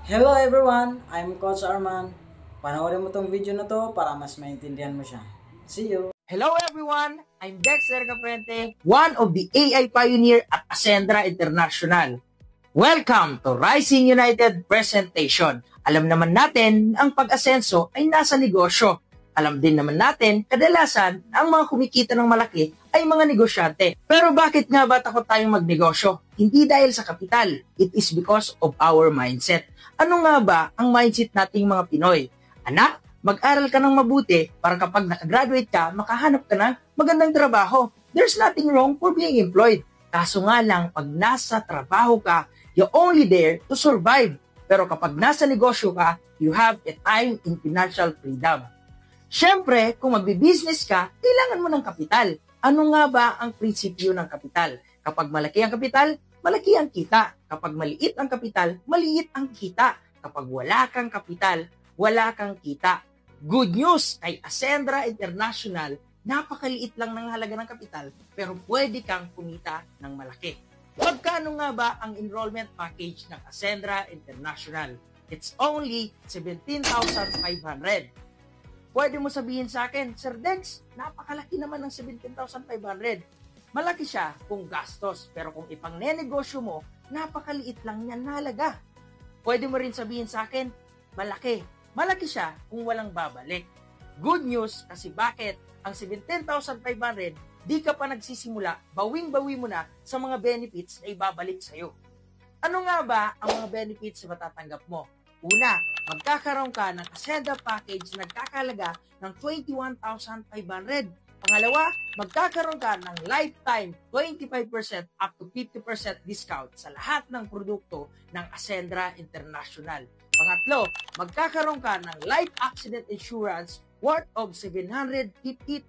Hello everyone! I'm Coach Arman. Panoorin mo tong video na to para mas maintindihan mo siya. See you! Hello everyone! I'm Dexter Caprente, one of the AI pioneer at Ascendra International. Welcome to Rising United Presentation. Alam naman natin ang pag-asenso ay nasa negosyo. Alam din naman natin, kadalasan, ang mga kumikita ng malaki ay mga negosyante. Pero bakit nga ba takot tayong magnegosyo? Hindi dahil sa kapital. It is because of our mindset. Ano nga ba ang mindset nating mga Pinoy? Anak, mag-aral ka ng mabuti para kapag nakagraduate ka, makahanap ka ng magandang trabaho. There's nothing wrong for being employed. Kaso nga lang, pag nasa trabaho ka, you're only there to survive. Pero kapag nasa negosyo ka, you have a time in financial freedom. Siyempre, kung magbi-business ka, kailangan mo ng kapital. Ano nga ba ang prinsipyo ng kapital? Kapag malaki ang kapital, malaki ang kita. Kapag maliit ang kapital, maliit ang kita. Kapag wala kang kapital, wala kang kita. Good news kay Ascendra International, napakaliit lang ng halaga ng kapital, pero pwede kang kumita ng malaki. Magkano nga ba ang enrollment package ng Ascendra International? It's only 17,500. Pwede mo sabihin sa akin, Sir Dex, napakalaki naman ng 17,500. Malaki siya kung gastos, pero kung ipang-nenegosyo mo, napakaliit lang niyan na halaga. Pwede mo rin sabihin sa akin, malaki. Malaki siya kung walang babalik. Good news kasi bakit ang 17,500, di ka pa nagsisimula, bawing-bawi mo na sa mga benefits na ibabalik sa'yo. Ano nga ba ang mga benefits na matatanggap mo? Una, magkakaroon ka ng Ascendra package na nagkakalaga ng 21,500. Pangalawa, magkakaroon ka ng lifetime 25% up to 50% discount sa lahat ng produkto ng Ascendra International. Pangatlo, magkakaroon ka ng life accident insurance worth of 750,000.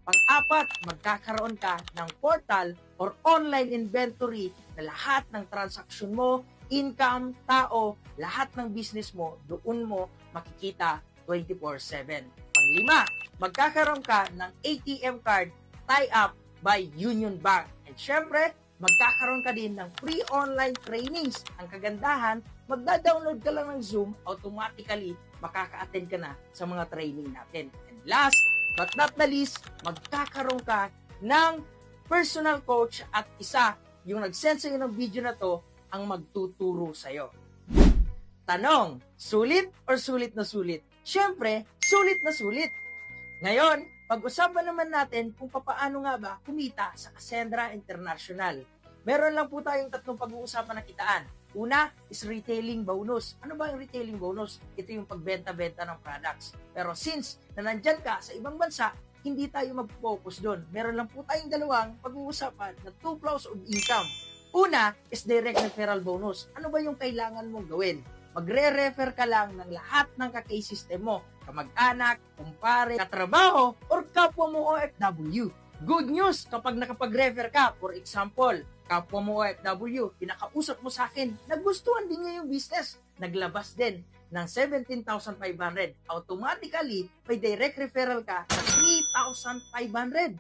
Pang-apat, magkakaroon ka ng portal or online inventory na lahat ng transaksyon mo, income, tao, lahat ng business mo, doon mo makikita 24/7. Panglima, magkakaroon ka ng ATM card tie-up by Union Bank. And syempre, magkakaroon ka din ng free online trainings. Ang kagandahan, magda-download ka lang ng Zoom, automatically makaka-attend ka na sa mga training natin. And last but not the least, magkakaroon ka ng personal coach at isa yung nag-send sa'yo ng video na to ang magtuturo sa'yo. Tanong, sulit or sulit na sulit? Siyempre, sulit na sulit. Ngayon, pag-usapan naman natin kung paano nga ba kumita sa Ascendra International. Meron lang po tayong tatlong pag-uusapan na kitaan. Una is retailing bonus. Ano ba ang retailing bonus? Ito yung pagbenta-benta ng products. Pero since na nandyan ka sa ibang bansa, hindi tayo mag-focus doon. Meron lang po tayong dalawang pag-uusapan na two flows of income. Una is direct referral bonus. Ano ba yung kailangan mong gawin? Magre-refer ka lang ng lahat ng ka-K-system mo, kamag-anak, kumpare, katrabaho, or kapwa mo OFW. Good news kapag nakapag-refer ka. For example, kapwa mo OFW, pinakausap mo sa akin, nagustuhan din niya yung business. Naglabas din ng 17,500. Automatically, may direct referral ka sa 3,500.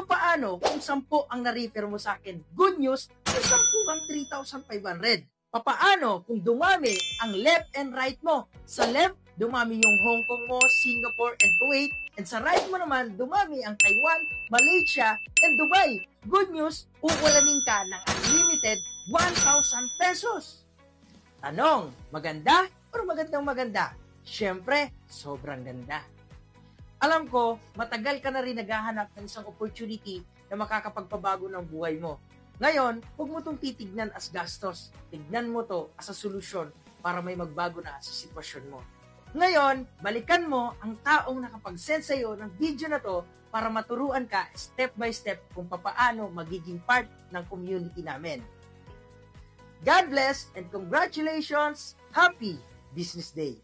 Paano kung 10 ang na-refer mo sa akin? Good news, may 10 kang 3,500. Paano kung dumami ang left and right mo? Sa left, dumami yung Hong Kong mo, Singapore, and Kuwait. And sa right mo naman, dumami ang Taiwan, Malaysia, and Dubai. Good news, uulamin ka ng unlimited 1,000 pesos. Tanong, maganda o magandang maganda? Siyempre, sobrang ganda. Alam ko, matagal ka na rin naghahanap ng isang opportunity na makakapagpabago ng buhay mo. Ngayon, huwag mo itong titignan as gastos. Tignan mo to as a solusyon para may magbago na sa sitwasyon mo. Ngayon, balikan mo ang taong nakapag-send sa'yo ng video na to para maturuan ka step by step kung paano magiging part ng community namin. God bless and congratulations! Happy Business Day!